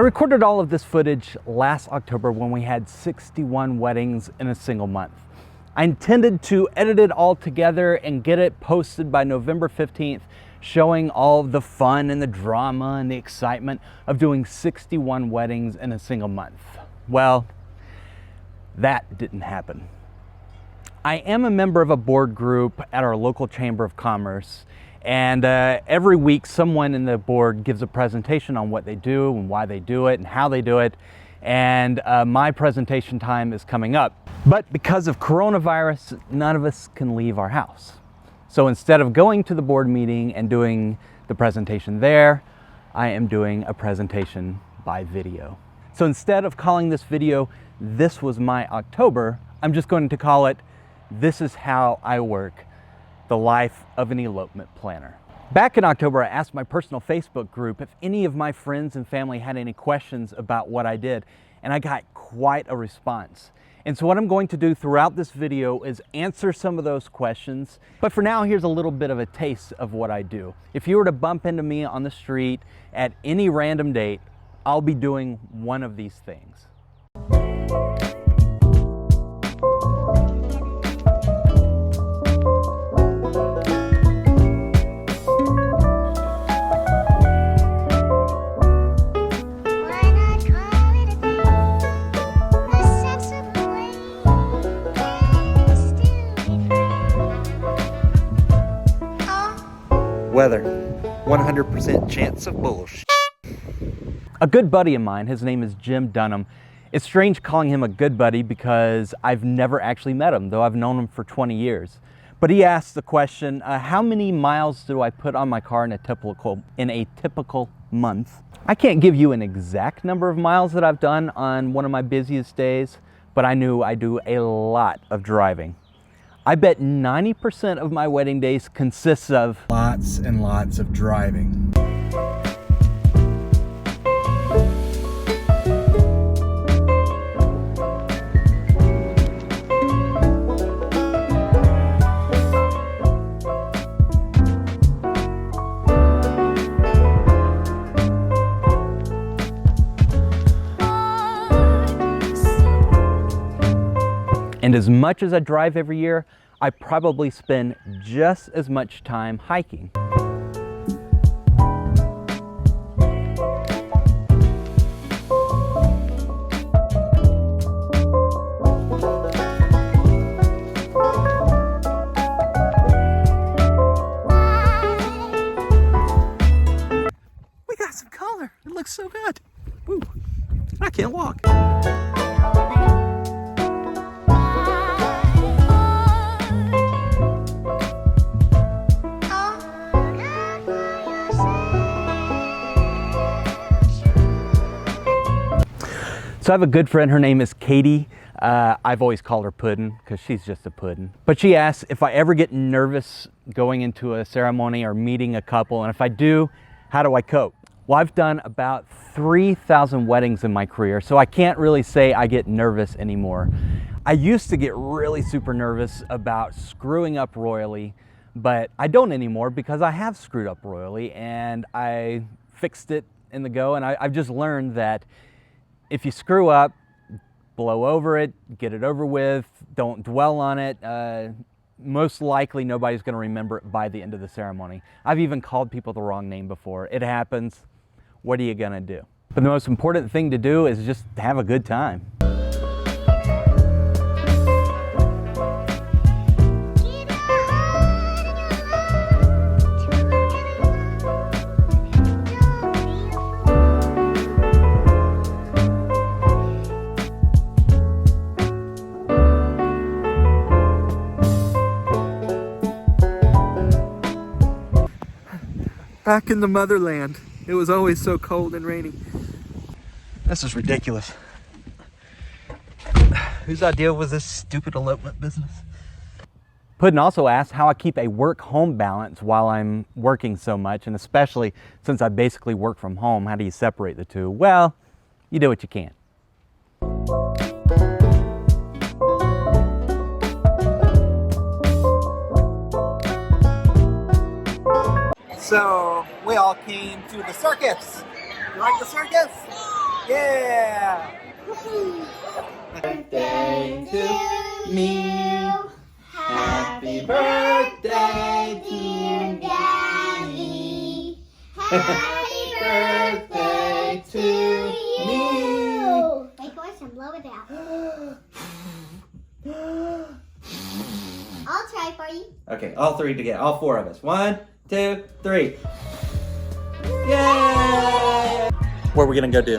recorded all of this footage last October when we had 61 weddings in a single month. I intended to edit it all together and get it posted by November 15th, showing all of the fun and the drama and the excitement of doing 61 weddings in a single month. Well, that didn't happen. I am a member of a board group at our local Chamber of Commerce, and every week someone in the board gives a presentation on what they do and why they do it and how they do it. And my presentation time is coming up. But because of coronavirus, none of us can leave our house. So instead of going to the board meeting and doing the presentation there, I am doing a presentation by video. So instead of calling this video, "This was my October," I'm just going to call it, "This is how I work the life of an elopement planner." Back in October, I asked my personal Facebook group if any of my friends and family had any questions about what I did, and I got quite a response. And so what I'm going to do throughout this video is answer some of those questions. But for now, here's a little bit of a taste of what I do. If you were to bump into me on the street at any random date, I'll be doing one of these things. Weather, 100% chance of bullshit. A good buddy of mine, his name is Jim Dunham. It's strange calling him a good buddy because I've never actually met him, though I've known him for 20 years. But he asked the question, how many miles do I put on my car in a typical month? I can't give you an exact number of miles that I've done on one of my busiest days, but I knew I do a lot of driving. I bet 90% of my wedding days consists of lots and lots of driving. And as much as I drive every year, I probably spend just as much time hiking. We got some color. It looks so good. Ooh, I can't walk. So I have a good friend, her name is Katie. I've always called her Puddin' because she's just a puddin'. But she asks if I ever get nervous going into a ceremony or meeting a couple, and if I do, how do I cope? Well, I've done about 3,000 weddings in my career, so I can't really say I get nervous anymore. I used to get really super nervous about screwing up royally, but I don't anymore because I have screwed up royally and I fixed it in the go, and I've just learned that if you screw up, blow over it, get it over with, don't dwell on it. Most likely nobody's going to remember it by the end of the ceremony. I've even called people the wrong name before. It happens. What are you going to do? But the most important thing to do is just have a good time. Back in the motherland. It was always so cold and rainy. This is ridiculous. Whose idea was this stupid elopement business? Puddin' also asked how I keep a work-home balance while I'm working so much, and especially since I basically work from home, how do you separate the two? Well, you do what you can. So we all came to the circus. You like the circus? Yeah! Birthday to me. Happy birthday, dear Daddy. Happy birthday to me. Make voice and blow it out. I'll try for you. Okay, all three together, all four of us. 1, 2, 3. Yay! What are we gonna go do?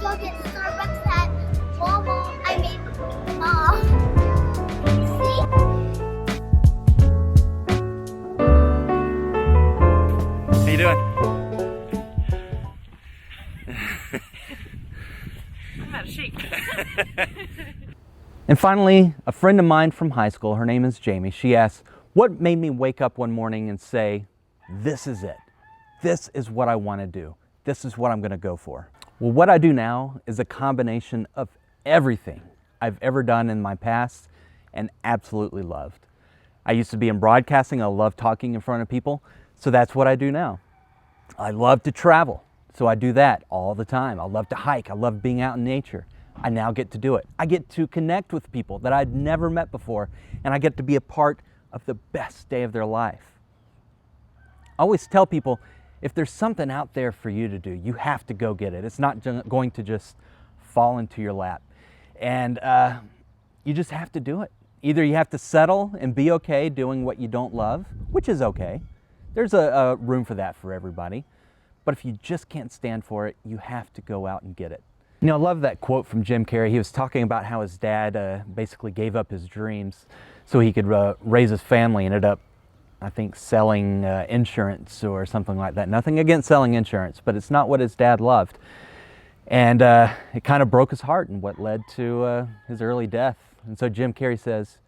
Go get Starbucks at Walmart. I mean, How you doing? I'm out of shape. And finally, a friend of mine from high school, her name is Jamie, she asked, what made me wake up one morning and say, this is it. This is what I want to do. This is what I'm going to go for. Well, what I do now is a combination of everything I've ever done in my past and absolutely loved. I used to be in broadcasting. I love talking in front of people, so that's what I do now. I love to travel, so I do that all the time. I love to hike. I love being out in nature. I now get to do it. I get to connect with people that I'd never met before, and I get to be a part of the best day of their life. I always tell people, if there's something out there for you to do, you have to go get it. It's not going to just fall into your lap. And you just have to do it. Either you have to settle and be okay doing what you don't love, which is okay. There's a room for that for everybody. But if you just can't stand for it, you have to go out and get it. You know, I love that quote from Jim Carrey. He was talking about how his dad basically gave up his dreams so he could raise his family, ended up, I think, selling insurance or something like that. Nothing against selling insurance, but it's not what his dad loved. And it kind of broke his heart and what led to his early death. And so Jim Carrey says,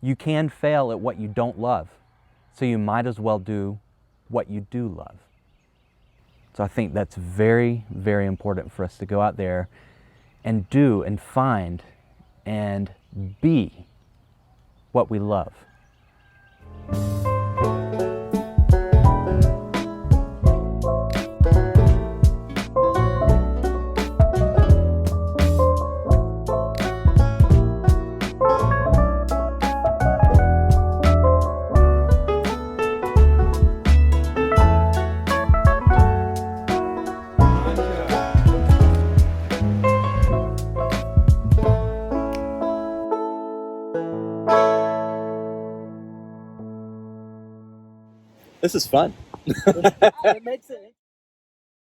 you can fail at what you don't love, so you might as well do what you do love. So I think that's very, very important for us to go out there and do and find and be what we love. This is fun. It makes it